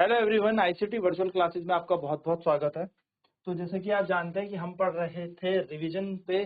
Hello everyone, ICT virtual classes में आपका बहुत बहुत स्वागत है। तो जैसे कि आप जानते हैं कि हम पढ़ रहे थे रिवीजन पे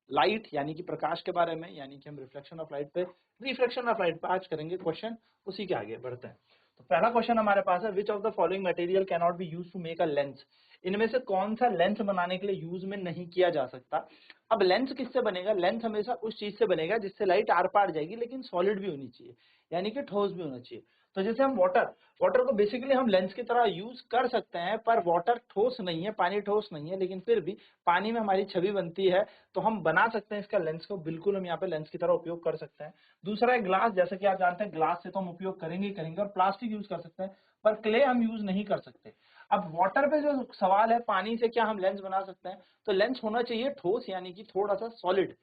लाइट यानी कि प्रकाश के बारे में, यानी कि हम रिफ्लेक्शन ऑफ लाइट पे रिफ्लेक्शन ऑफ लाइट पे आज करेंगे क्वेश्चन। उसी के आगे बढ़ते हैं। तो पहला क्वेश्चन हमारे पास है, which of the following material can not be use to make a lens. इनमें से कौन सा लेंस बनाने के लिए यूज में नहीं किया जा सकता। अब लेंस किससे बनेगा? लेंस हमेशा उस चीज से बनेगा जिससे लाइट आर पार जाएगी, लेकिन सॉलिड भी होनी चाहिए, यानी कि ठोस भी होना चाहिए। तो जैसे हम वाटर को बेसिकली हम लेंस की तरह यूज कर सकते हैं, पर वाटर ठोस नहीं है, पानी ठोस नहीं है, लेकिन फिर भी पानी में हमारी छवि बनती है, तो हम बना सकते हैं इसका लेंस को। बिल्कुल हम यहाँ पे लेंस की तरह उपयोग कर सकते हैं। दूसरा है ग्लास। जैसे कि आप जानते हैं ग्लास से तो हम उपयोग करेंगे ही करेंगे, और प्लास्टिक यूज कर सकते हैं, पर क्ले हम यूज नहीं कर सकते। अब वाटर पे जो सवाल है, पानी से क्या हम लेंस बना सकते हैं, तो लेंस होना चाहिए ठोस, यानी कि थोड़ा सा सॉलिड।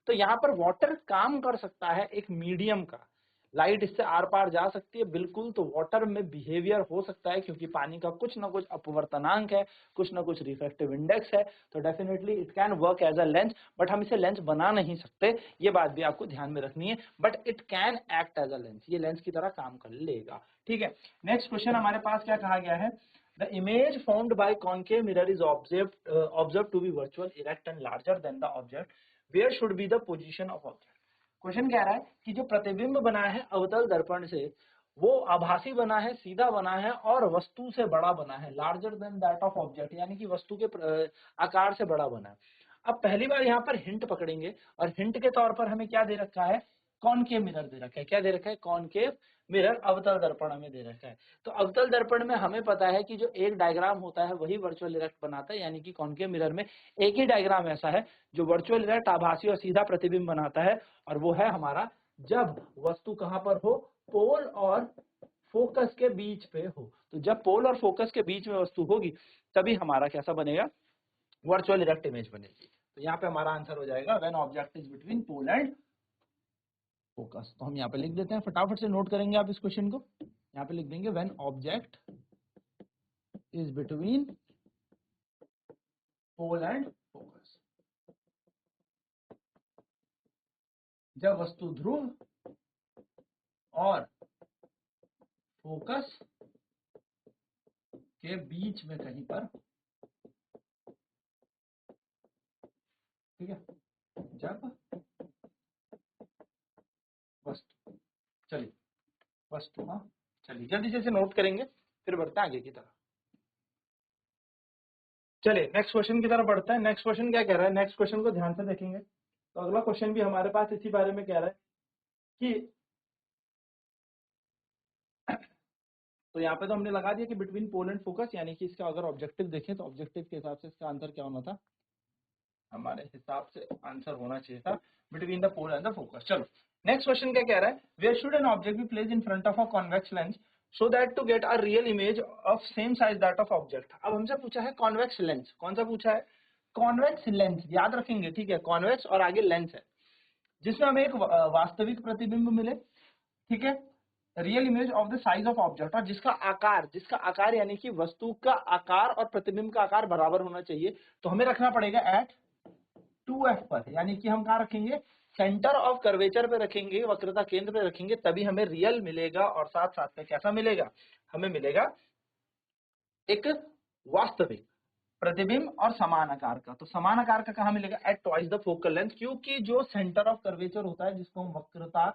तो यहाँ पर वाटर काम कर सकता है एक मीडियम का, लाइट इससे आर पार जा सकती है बिल्कुल। तो वाटर में बिहेवियर हो सकता है, क्योंकि पानी का कुछ ना कुछ अपवर्तनांक है, कुछ ना कुछ रिफ्रैक्टिव इंडेक्स है, तो definitely it can work as a lens. But हम इसे लेंस बना नहीं सकते, ये बात भी आपको ध्यान में रखनी है। But it can act as a lens, ये लेंस की तरह काम कर लेगा। ठीक है, नेक्स्ट क्वेश्चन हमारे पास क्या कहा गया है, the image formed by concave mirror is observe to be virtual, erect and larger than the object, where should be the position of object. Question कह रहा है कि जो प्रतिबिंब बना है अवतल दर्पण से, वो आभासी बना है, सीधा बना है, और वस्तु से बड़ा बना है, larger than that of object, यानी कि वस्तु के आकार से बड़ा बना है। अब पहली बार यहाँ पर हिंट पकड़ेंगे, और हिंट के तौर पर हमें क्या दे रखा है, कॉनकेव मिरर दे रखा है। क्या दे रखा है? कॉनकेव मिरर, अवतल दर्पण हमें दे रखा है। तो अवतल दर्पण में हमें पता है कि जो एक डायग्राम होता है वही वर्चुअल इरेक्ट बनाता है, यानी कि कॉनकेव मिरर में एक ही डायग्राम ऐसा है जो वर्चुअल इरेक्ट, आभासी और सीधा प्रतिबिंब बनाता है, और वो है हमारा जब वस्तु कहां पर हो, पोल और फोकस के बीच पे हो। तो जब पोल और फोकस के बीच में वस्तु होगी, तभी हमारा कैसा बनेगा, वर्चुअल इरेक्ट इमेज बनेगी। तो यहाँ पे हमारा आंसर हो जाएगा when object is between pole and focus. तो हम यहाँ पे लिख देते हैं, फटाफट से नोट करेंगे आप इस क्वेश्चन को। यहाँ पे लिख देंगे when object is between pole and focus, जब वस्तु ध्रुव और फोकस के बीच में कहीं पर, ठीक है, जब वस्तु, चलिए वस्तु, हाँ चलिए जल्दी से इसे नोट करेंगे, फिर बढ़ते हैं आगे की तरफ। चलिए नेक्स्ट क्वेश्चन की तरफ बढ़ते हैं। नेक्स्ट क्वेश्चन क्या कह रहा है, नेक्स्ट क्वेश्चन को ध्यान से देखेंगे। तो अगला क्वेश्चन भी हमारे पास इसी बारे में कह रहा है कि, तो यहाँ पे तो हमने लगा दिया कि बिटवीन पोल एंड फोकस, यानी कि इसका अगर ऑब्जेक्टिव देखें तो ऑब्जेक्टिव के हिसाब से इसका आंसर क्या होना था, हमारे हिसाब से आंसर होना चाहिए था between the pole and the focus. चलो नेक्स्ट क्वेश्चन क्या कह रहा है, where should an object be placed in front of a convex lens so that to get a real image of same size that of object. अब हमसे पूछा है convex lens, कौन सा पूछा है, कॉन्वेक्स लेंस, याद रखेंगे, ठीक है, कॉन्वेक्स और आगे लेंस है, जिसमें हमें एक वास्तविक प्रतिबिंब मिले, ठीक है, real image of the size of object, और जिसका आकार यानी कि वस्तु का आकार और प्रतिबिंब का आकार बराबर होना चाहिए। तो हमें रखना पड़ेगा एट 2f पर, यानी कि हम कहाँ रखेंगे, सेंटर ऑफ कर्वेचर पे रखेंगे, वक्रता केंद्र पे रखेंगे, तभी हमें रियल मिलेगा। और साथ साथ में कैसा मिलेगा, हमें मिलेगा एक वास्तविक प्रतिबिंब और समान आकार का। तो समान आकार का कहां मिलेगा, at twice the focal length, क्योंकि जो सेंटर ऑफ कर्वेचर होता है, जिसको हम वक्रता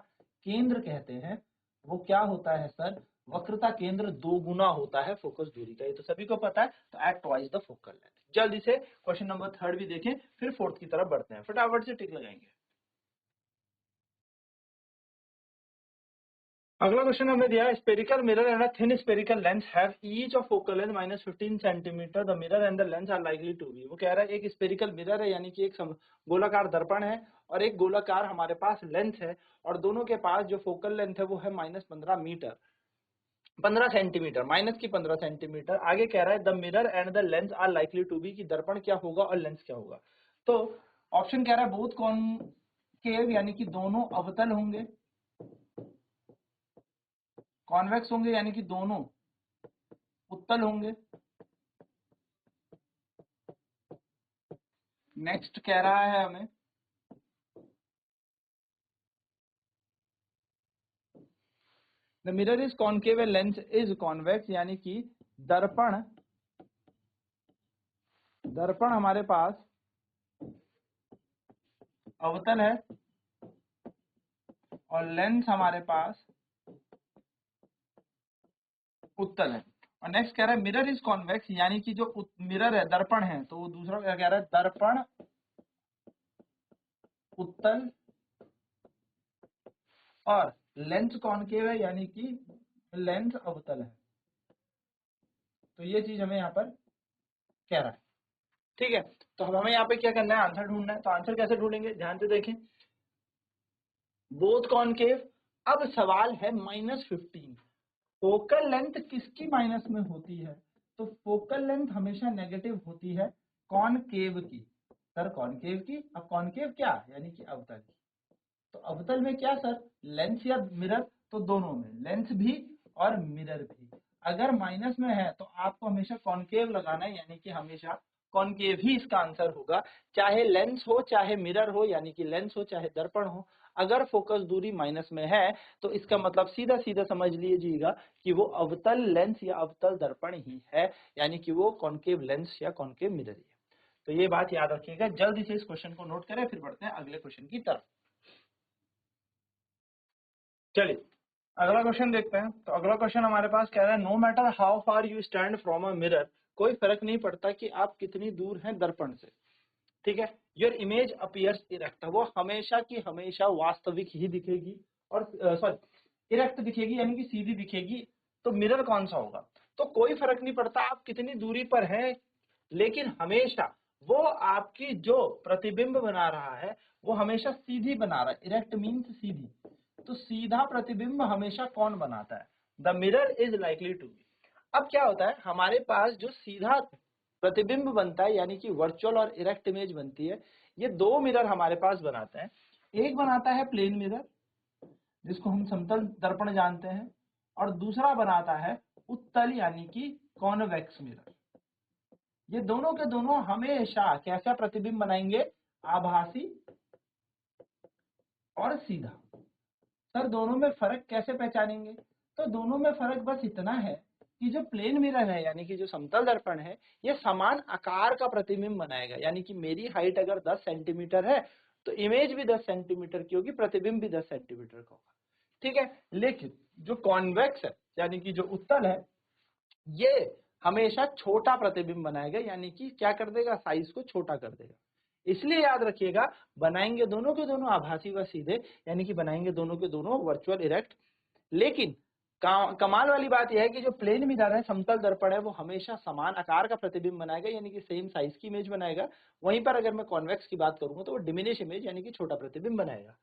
केंद्र कहते हैं, वो क्या होता है सर, वक्रता केंद्र दो गुना होता है फोकस दूरी का, ये तो सभी को पता है। तो at twice the focal length. जल्दी से क्वेश्चन नंबर 3 भी देखें, फिर 4th की तरफ बढ़ते हैं, फटाफट से टिक लगाएंगे। अगला क्वेश्चन हमें दिया है, spherical mirror and a thin spherical lens have each of focal length -15 centimetre, the mirror and the lens are likely to be. वो कह रहा है एक स्पेरिकल मिरर है, यानी कि एक गोलाकार दर्पण है, और एक गोलाकार हमारे पास लेंस है, और दोनों के पास जो फोकल लेंथ है वो है -15 मीटर, 15 सेंटीमीटर, माइनस की 15 सेंटीमीटर। आगे कह रहा है the mirror and the lens are likely to be, कि दर्पण क्या होगा और लेंस क्या होगा। तो ऑप्शन कह रहा है बोथ कॉनकेव, यानी कि दोनों अवतल होंगे, कॉन्वेक्स होंगे यानी कि दोनों उत्तल होंगे, नेक्स्ट कह रहा है हमें the mirror is concave and lens is convex, यानी कि दर्पण हमारे पास अवतल है और लेंस हमारे पास उत्तल है। और नेक्स्ट कह रहा है मिरर इज कॉन्वेक्स, यानी कि जो मिरर है दर्पण है, तो वो दूसरा क्या कह रहा है, दर्पण उत्तल और लेंस कॉनकेव है, यानी कि लेंस अवतल है। तो ये चीज हमें यहाँ पर कह रहा है, ठीक है। तो अब हमें यहाँ पे क्या करना है, आंसर ढूंढना है। तो आंसर कैसे ढूंढेंगे, ध्यान से देखें, बोथ कॉनकेव। अब सवाल है -15, फोकल लेंथ किसकी माइनस में होती है, तो फोकल लेंथ हमेशा नेगेटिव होती है कॉनकेव की। सर कॉनकेव की, अब कॉनकेव क्या, यानी कि अवतल की। तो अवतल में क्या सर, लेंस या मिरर, तो दोनों में, लेंस भी और मिरर भी। अगर माइनस में है तो आपको हमेशा कॉनकेव लगाना है, यानी कि हमेशा कॉनकेव ही इसका आंसर होगा, चाहे लेंस हो चाहे मिरर हो, यानी कि लेंस हो चाहे दर्पण हो। अगर फोकस दूरी माइनस में है तो इसका मतलब सीधा सीधा समझ लीजिएगा कि वो अवतल लेंस या अवतल दर्पण ही है, यानी कि वो कॉनकेव लेंस या कॉनकेव मिरर ही है। तो ये बात याद रखिएगा। जल्दी से इस क्वेश्चन को नोट करें, फिर बढ़ते हैं अगले क्वेश्चन की तरफ। चलिए अगला क्वेश्चन देखते हैं। तो अगला क्वेश्चन हमारे पास कह रहा है no matter how far you stand from a mirror, कोई फर्क नहीं पड़ता कि आप कितनी दूर हैं दर्पण से, ठीक है, योर इमेज अपीयर्स इरेक्ट, वो हमेशा की हमेशा वास्तविक ही दिखेगी, और सॉरी इरेक्ट दिखेगी, यानी कि सीधी दिखेगी। तो मिरर कौन सा होगा, तो कोई फर्क नहीं पड़ता आप कितनी दूरी पर हैं, लेकिन हमेशा वो आपकी जो प्रतिबिंब बना रहा है वो हमेशा सीधी बना रहा है। इरेक्ट मीन्स सीधी, तो सीधा प्रतिबिंब हमेशा कौन बनाता है, the mirror is likely to be. अब क्या होता है, हमारे पास जो सीधा प्रतिबिंब बनता है, यानी कि वर्चुअल और इरेक्ट इमेज बनती है, ये दो मिरर हमारे पास बनाते हैं। एक बनाता है प्लेन मिरर, जिसको हम समतल दर्पण जानते हैं, और दूसरा बनाता है उत्तल यानी कि कॉन्वेक्स मिरर। ये दोनों के दोनों हमेशा कैसा प्रतिबिंब बनाएंगे, आभासी और सीधा। सर दोनों में फर्क कैसे पहचानेंगे, तो दोनों में फर्क बस इतना है कि जो प्लेन मिरर है, यानी कि जो समतल दर्पण है, ये समान आकार का प्रतिबिंब बनाएगा। यानी कि मेरी हाइट अगर 10 सेंटीमीटर है तो इमेज भी 10 सेंटीमीटर की होगी, प्रतिबिंब भी 10 सेंटीमीटर का होगा, ठीक है। लेकिन जो कॉन्वेक्स है, यानी कि जो उत्तल है, ये हमेशा छोटा प्रतिबिंब बनाएगा, यानी कि क्या कर देगा, साइज को छोटा कर देगा। इसलिए याद रखिएगा, बनाएंगे दोनों के दोनों आभासी व सीधे, यानी कि बनाएंगे दोनों के दोनों वर्चुअल इरेक्ट। लेकिन कमाल वाली बात यह है कि जो प्लेन मिरर है, समतल दर्पण है, वो हमेशा समान आकार का प्रतिबिंब बनाएगा, यानी कि सेम साइज की इमेज बनाएगा। वहीं पर अगर मैं कॉन्वेक्स की बात करूंगा तो वो डिमिनिश इमेज, यानी कि छोटा प्रतिबिंब बनाएगा।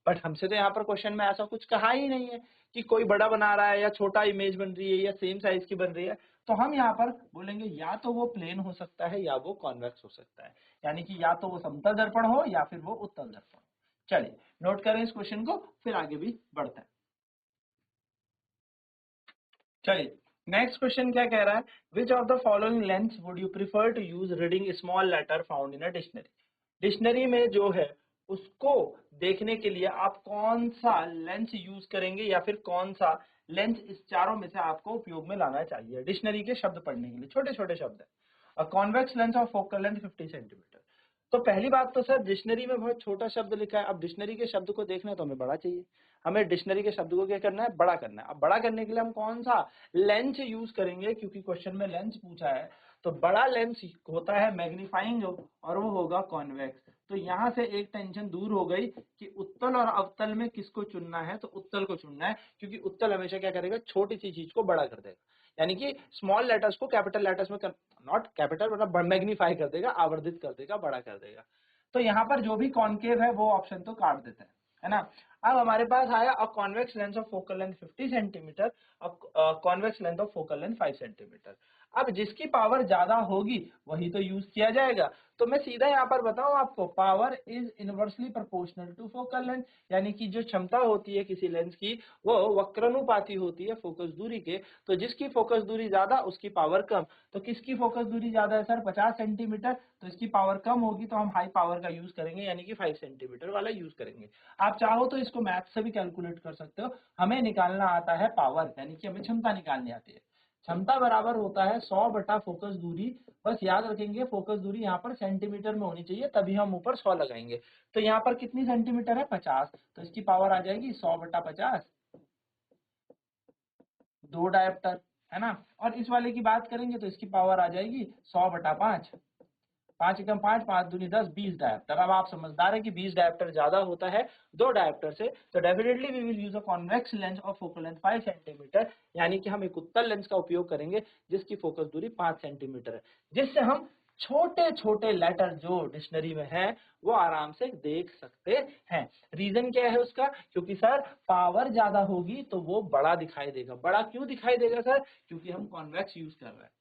बट हमसे तो यहाँ पर क्वेश्चन में ऐसा कुछ कहा ही नहीं है कि कोई बड़ा बना रहा है या छोटा इमेज बन रही है या सेम साइज की बन रही है। तो हम यहाँ पर बोलेंगे या तो वो प्लेन हो सकता है या वो कॉन्वेक्स हो सकता है, यानी कि या तो वो समतल दर्पण हो या फिर वो उत्तल दर्पण। चलिए नोट करें इस क्वेश्चन को, फिर आगे भी बढ़ते हैं। चलिए नेक्स्ट क्वेश्चन क्या कह रहा है, which of the following lens would you prefer to use reading small letter found in a dictionary. Dictionary में जो है उसको देखने के लिए आप कौन सा लेंस यूज करेंगे, या फिर कौन सा लेंस इस चारों में से आपको उपयोग में लाना चाहिए डिक्शनरी के शब्द पढ़ने के लिए। छोटे छोटे शब्द है। अ convex lens of focal length 50 centimetre. तो पहली बात तो सर डिक्शनरी में बहुत छोटा शब्द लिखा है। अब डिक्शनरी के शब्द को देखना है तो हमें बड़ा चाहिए, हमें डिक्शनरी के शब्द को क्या करना है, बड़ा करना है। अब बड़ा करने के लिए हम कौन सा लेंस यूज करेंगे, क्योंकि क्वेश्चन में लेंस पूछा है, तो बड़ा लेंस होता है मैग्नीफाइंग और वो होगा कॉन्वेक्स। तो यहाँ से एक टेंशन दूर हो गई कि उत्तल और अवतल में किसको चुनना है, तो उत्तल को चुनना है, क्योंकि उत्तल हमेशा क्या करेगा, छोटी सी चीज को बड़ा कर देगा, यानी कि स्मॉल लेटर्स को कैपिटल लेटर्स में, नॉट कैपिटल मतलब मैग्नीफाई कर देगा, आवर्धित कर देगा, बड़ा कर देगा। तो यहाँ पर जो भी कॉन्केव है वो ऑप्शन तो काट देते हैं, है ना। अब हमारे पास आया a convex lens of focal length 50 centimetre, अब convex length of focal length 5 centimetre. अब जिसकी पावर ज्यादा होगी वही तो यूज किया जाएगा। तो मैं सीधा यहाँ पर बताऊं आपको, power is inversely proportional to focal length, यानी कि जो क्षमता होती है किसी लेंस की वो वक्रानुपाती होती है फोकस दूरी के। तो जिसकी फोकस दूरी ज्यादा उसकी पावर कम। तो किसकी फोकस दूरी ज्यादा है सर? 50 सेंटीमीटर, तो इसकी पावर कम होगी, तो हम हाई पावर का यूज करेंगे, यानी कि 5 सेंटीमीटर वाला यूज करेंगे। आप चाहो तो इसको मैथ से भी कैलकुलेट कर सकते हो। हमें निकालना आता है पावर, यानी कि हमें क्षमता निकालनी आती है। क्षमता बराबर होता है 100 बटा फोकस दूरी। बस याद रखेंगे फोकस दूरी यहाँ पर सेंटीमीटर में होनी चाहिए, तभी हम ऊपर 100 लगाएंगे। तो यहाँ पर कितनी सेंटीमीटर है? 50, तो इसकी पावर आ जाएगी 100 बटा 50, 2 डायोप्टर, है ना। और इस वाले की बात करेंगे तो इसकी पावर आ जाएगी 100 बटा 5, 5 एकम 5, 5 दूनी 10, 20 डायोप्टर। अब आप समझदार है कि 20 डायोप्टर ज्यादा होता है 2 डायोप्टर से, तो definitely we will use a convex lens of focal length 5 centimetre, यानी कि हम एक उत्तल लेंस का उपयोग करेंगे जिसकी फोकस दूरी 5 सेंटीमीटर है, जिससे हम छोटे छोटे लेटर जो डिक्शनरी में है वो आराम से देख सकते हैं। रीजन क्या है उसका? क्योंकि सर पावर ज्यादा होगी तो वो बड़ा दिखाई देगा। बड़ा क्यों दिखाई देगा सर? क्योंकि हम कॉन्वेक्स यूज कर रहे हैं।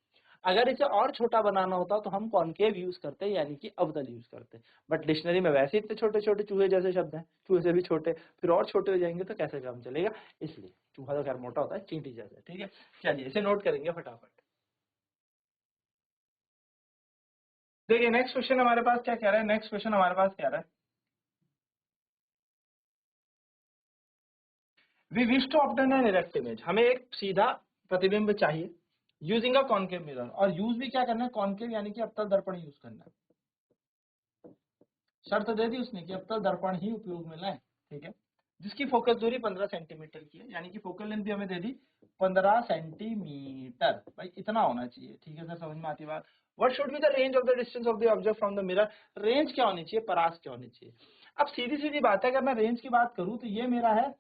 अगर इसे और छोटा बनाना होता तो हम कॉनकेव यूज करते, यानी कि अवतल यूज करते। बट डिक्शनरी में वैसे इतने छोटे छोटे चूहे जैसे शब्द हैं, चूहे से भी छोटे, फिर और छोटे हो जाएंगे तो कैसे काम चलेगा? इसलिए चूहा तो खैर मोटा होता है, चींटी जैसे। ठीक है, चलिए इसे नोट करेंगे फटाफट। देखिए नेक्स्ट क्वेश्चन हमारे पास क्या कह रहा है। नेक्स्ट क्वेश्चन हमारे पास कह रहा है, we wish to obtain an erect image. हमें एक सीधा प्रतिबिंब चाहिए यूजिंग अ कॉनकेव मिरर, और यूज भी क्या करना है? कॉनकेव, यानी कि अवतल दर्पण यूज करना है। शर्त दे दी उसने कि अवतल दर्पण ही उपयोग में लाए। ठीक है, जिसकी फोकस दूरी 15 सेंटीमीटर की है, यानी कि फोकल लेंथ भी हमें दे दी 15 सेंटीमीटर। भाई इतना होना चाहिए। ठीक है सर, समझ में आती बात। What should be the range of the distance of the object from the mirror? Range क्या होनी चाहिए? परास क्या होनी चाहिए? अब सीधी सीधी बात है, अगर मैं रेंज की बात करूं तो ये मेरा है,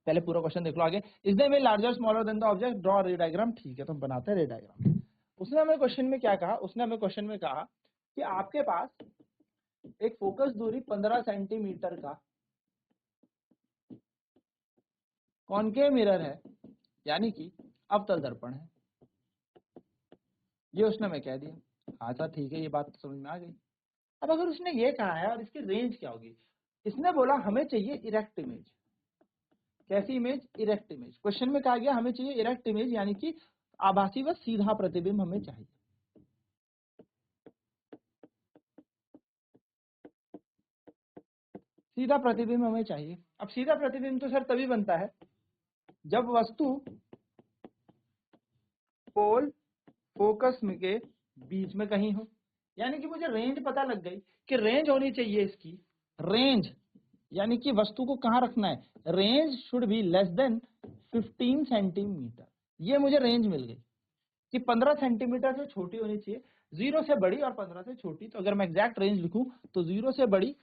पहले पूरा क्वेश्चन देख लो आगे। Is the image larger smaller than the object? Draw रे डायग्राम। ठीक है, तो हम बनाते हैं रे डायग्राम। उसने हमें क्वेश्चन में क्या कहा? उसने हमें क्वेश्चन में कहा कि आपके पास एक फोकस दूरी 15 सेंटीमीटर का कॉनकेव मिरर है, यानी कि अवतल दर्पण है। ये उसने हमें कह दिया। हाँ सर ठीक है, ये बात तो समझ में आ गई। अब अगर उसने ये कहा है और इसकी रेंज क्या होगी? इसने बोला हमें चाहिए इरेक्ट इमेज। कैसी इमेज? Erect image. क्वेश्चन में कहा गया हमें चाहिए इरेक्ट इमेज, यानी कि आभासी व सीधा प्रतिबिंब हमें चाहिए। सीधा प्रतिबिंब हमें चाहिए। अब सीधा प्रतिबिंब तो सर तभी बनता है जब वस्तु पोल फोकस में के बीच में कहीं हो, यानी कि मुझे रेंज पता लग गई कि रेंज होनी चाहिए इसकी। रेंज यानी कि वस्तु को कहां रखना है? Range should be less than 15 centimetre. ये मुझे रेंज मिल गई कि 15 सेंटीमीटर से छोटी होनी चाहिए। 0 से बड़ी और 15 से छोटी। तो अगर मैं एग्जैक्ट रेंज लिखूं तो 0 से बड़ी,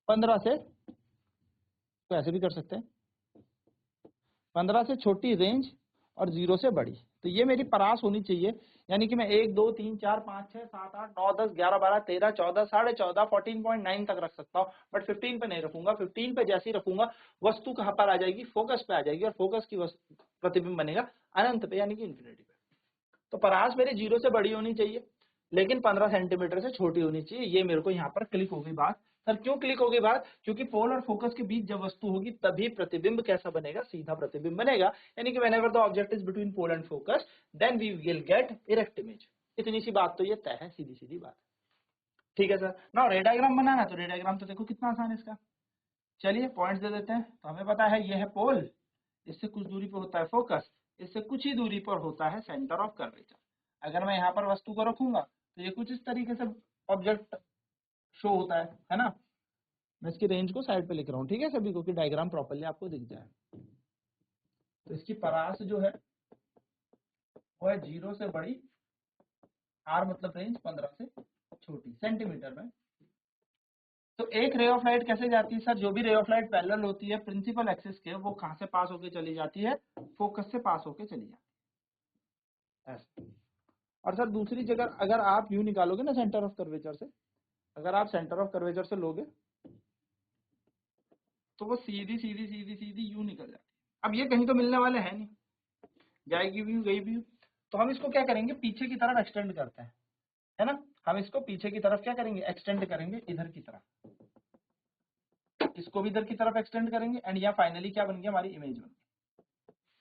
15 से, तो ऐसे भी कर सकते हैं, 15 से छोटी रेंज और 0 से बड़ी। तो ये मेरी परास होनी चाहिए, यानी कि मैं 1 2 3 4 5 6 7 8 9 10 11 12 13 14 14.5 14.9 तक रख सकता हूँ, बट 15 पे नहीं रखूंगा। 15 पे जैसे ही रखूंगा वस्तु कहाँ पर आ जाएगी? फोकस पे आ जाएगी, और फोकस की प्रतिबिंब बनेगा अनंत पे, यानी कि इन्फिनिटी पे। तो परास मेरी 0 से बड़ी होनी चाहिए, लेकिन 15 सेंटीमीटर से छोटी होनी चाहिए। ये मेरे को यहाँ पर क्लिक हो गई बात। सर क्यों क्लिक हो गई बात? क्योंकि पोल और फोकस के बीच जब वस्तु होगी तभी प्रतिबिंब कैसा बनेगा? सीधा प्रतिबिंब बनेगा, यानी कि whenever the object is between pole and focus then we will get erect image. इतनी सी बात तो ये तय है, सीधी सीधी बात। ठीक है सर, ना रे डायग्राम बनाना, तो रे डायग्राम तो देखो कितना आसान है इसका। चलिए पॉइंट्स दे देते हैं। तो हमें पता है ये है पोल, इससे कुछ दूरी पर होता है फोकस, इससे कुछ ही दूरी पर होता है सेंटर ऑफ कर्वेचर। अगर मैं यहाँ पर वस्तु को रखूंगा तो ये कुछ इस तरीके से ऑब्जेक्ट शो होता है ना। मैं इसकी रेंज को साइड पे लिख रहा हूँ, ठीक है सभी को, कि डायग्राम प्रॉपर्ली आपको दिख जाए। तो इसकी परास जो है वो है 0 से बड़ी, आर मतलब रेंज 15 से छोटी सेंटीमीटर में। तो एक रे ऑफ लाइट कैसे जाती है सर? जो भी रे ऑफ लाइट पैरेलल होती है प्रिंसिपल एक्सिस के, वो कहां से पास होके चली जाती है? फोकस से पास होके चली जाती है। और सर दूसरी जगह अगर आप यू निकालोगे ना सेंटर ऑफ कर्वेचर से, अगर आप सेंटर ऑफ कर्वेचर से लोगे तो वो सीधी सीधी सीधी सीधी यू निकल जाती है। अब ये कहीं तो मिलने वाले हैं नहीं, जाएगी व्यू, गई व्यू। तो हम इसको क्या करेंगे, पीछे की तरफ एक्सटेंड करते हैं, है ना। हम इसको पीछे की तरफ क्या करेंगे, एक्सटेंड करेंगे इधर की तरफ, इसको भी इधर की तरफ एक्सटेंड करेंगे, एंड यहाँ फाइनली क्या बन गया, हमारी इमेज बन गई।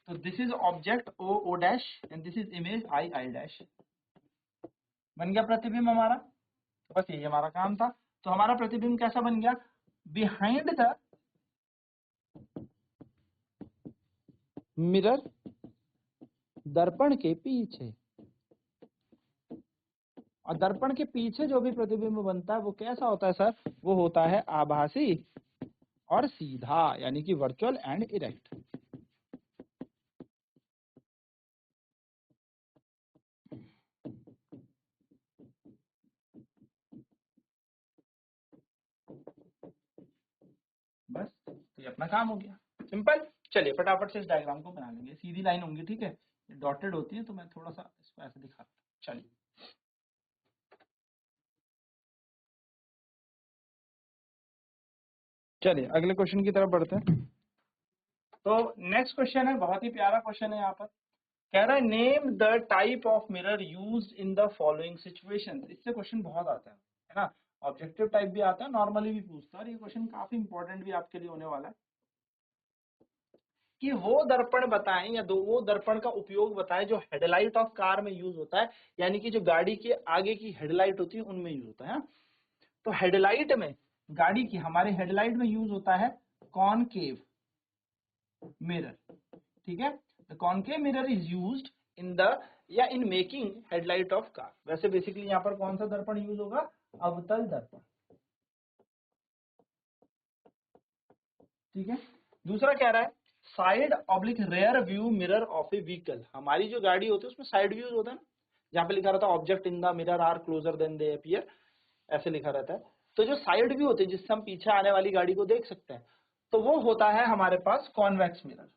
तो this is object O O dash and this is image I I dash, बन गया प्रतिबिंब हमारा। तो बस यही हमारा काम था। तो हमारा प्रतिबिंब कैसा बन गया, बिहाइंड द मिरर, दर्पण के पीछे। और दर्पण के पीछे जो भी प्रतिबिंब बनता है वो कैसा होता है सर, वो होता है आभासी और सीधा, यानी कि वर्चुअल एंड इरेक्ट। बस तो ये अपना काम हो गया, सिंपल। चलिए फटाफट से इस डायग्राम को बना लेंगे, सीधी लाइन होंगी, ठीक है, डॉटेड होती है तो मैं थोड़ा सा इसको ऐसे दिखाता हूँ। चलिए चलिए अगले क्वेश्चन की तरफ बढ़ते हैं। तो नेक्स्ट क्वेश्चन है, बहुत ही प्यारा क्वेश्चन है यहाँ पर, कह रहा है name the type of mirror used in the following situations. इससे क्वेश्चन बहुत आता है ना, ऑब्जेक्टिव टाइप भी आता है, नॉर्मली भी पूछता है, और ये क्वेश्चन काफी इंपॉर्टेंट भी आपके लिए होने वाला है कि वो दर्पण बताएं या दो वो दर्पण का उपयोग बताएं जो हेडलाइट ऑफ कार में यूज होता है, यानी कि जो गाड़ी के आगे की हेडलाइट होती है उनमें यूज होता है। तो हेडलाइट में, गाड़ी की हमारे हेडलाइट में यूज होता है कॉनकेव मिरर, ठीक है। The concave mirror is used in the या in making headlight of car. वैसे बेसिकली यहाँ पर कौन सा दर्पण यूज होगा, अवतल दर्पण, ठीक है। दूसरा कह रहा है side oblique rear view mirror of A vehicle. हमारी जो गाड़ी होती है उसमें साइड व्यूज होता है ना, जहाँ पे लिखा रहता है object in the mirror are closer than they appear, ऐसे लिखा रहता है। तो जो साइड व्यू होते हैं जिससे हम पीछे आने वाली गाड़ी को देख सकते हैं, तो वो होता है हमारे पास कॉन्वेक्स मिरर,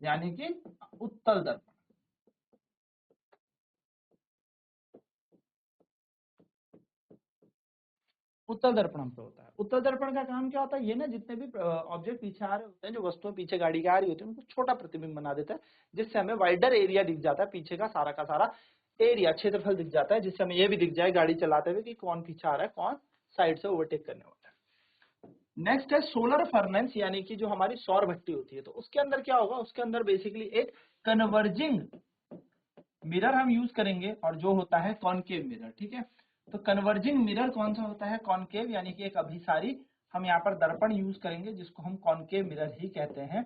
यानी कि उत्तल दर्पण। उत्तल दर्पण हम पे होता है। उत्तल दर्पण का काम क्या होता है, ये ना जितने भी ऑब्जेक्ट पीछे आ रहे होते हैं, जो वस्तुएं पीछे गाड़ी के आ रही होती है, उनको छोटा प्रतिबिंब बना देता है, जिससे हमें वाइडर एरिया दिख जाता है, पीछे का सारा एरिया, क्षेत्रफल दिख जाता है, जिससे हमें ये भी दिख जाए गाड़ी चलाते हुए कि कौन पीछे आ रहा है, कौन साइड से ओवरटेक करने वाला है। नेक्स्ट है सोलर फर्नेस, यानी कि जो हमारी सौर भट्टी होती है, तो उसके अंदर क्या होगा, उसके अंदर बेसिकली एक कन्वर्जिंग मिरर हम यूज करेंगे, और जो होता है कॉनकेव मिरर, ठीक है। तो कन्वर्जिंग मिरर कौन सा होता है, कॉनकेव, यानी कि एक अभिसारी। हम यहाँ पर दर्पण यूज करेंगे जिसको हम कॉनकेव मिरर ही कहते हैं,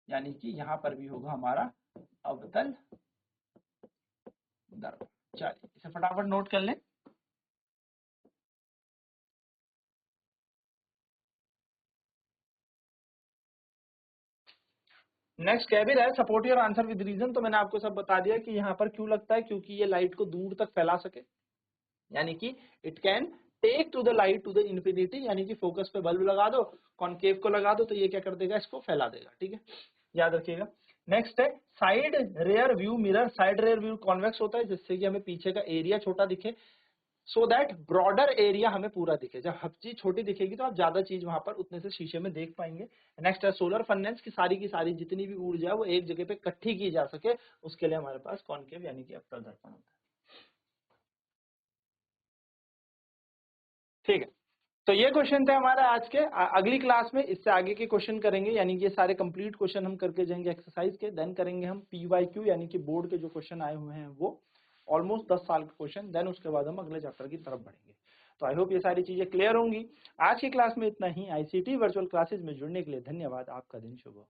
यानी कि यहाँ पर भी होगा हमारा अवतल दर्पण। चलिए इसे फटाफट नोट कर लें। नेक्स्ट कह भी रहा है support your answer with reason. तो मैंने आपको सब बता दिया कि यहाँ पर क्यों लगता है, क्योंकि ये लाइट को दूर तक फैला सके, यानी कि it can take to the light to the infinity, यानी कि फोकस पे बल्ब लगा दो, कॉनकेव को लगा दो, तो ये क्या कर देगा, इसको फैला देगा, ठीक है, याद रखिएगा। नेक्स्ट है side rear view mirror. Side rear view convex होता है, जिससे कि हमें पीछे का एरिया छोटा दिखे, सो दैट ब्रॉडर एरिया हमें पूरा दिखे। जब हर चीज छोटी दिखेगी तो आप ज्यादा चीज वहां पर उतने से शीशे में देख पाएंगे। नेक्स्ट है सोलर फर्नेस की सारी जितनी भी ऊर्जा है वो एक जगह पे इकट्ठी की जा सके, उसके लिए हमारे पास कॉनकेव यानी कि अवतल दर्पण होता है, ठीक है। तो ये क्वेश्चन थे हमारे आज के। अगली क्लास में इससे आगे के क्वेश्चन करेंगे, यानी कि ये सारे कंप्लीट क्वेश्चन हम करके जाएंगे एक्सरसाइज के। देन करेंगे हम PYQ, यानी कि बोर्ड के जो क्वेश्चन आए हुए हैं वो ऑलमोस्ट 10 साल के क्वेश्चन। देन उसके बाद हम अगले चैप्टर की तरफ बढ़ेंगे। तो आई होप ये सारी चीजें क्लियर होंगी। आज की क्लास में इतना ही। ICT वर्चुअल क्लासेज में जुड़ने के लिए धन्यवाद। आपका दिन शुभ हो।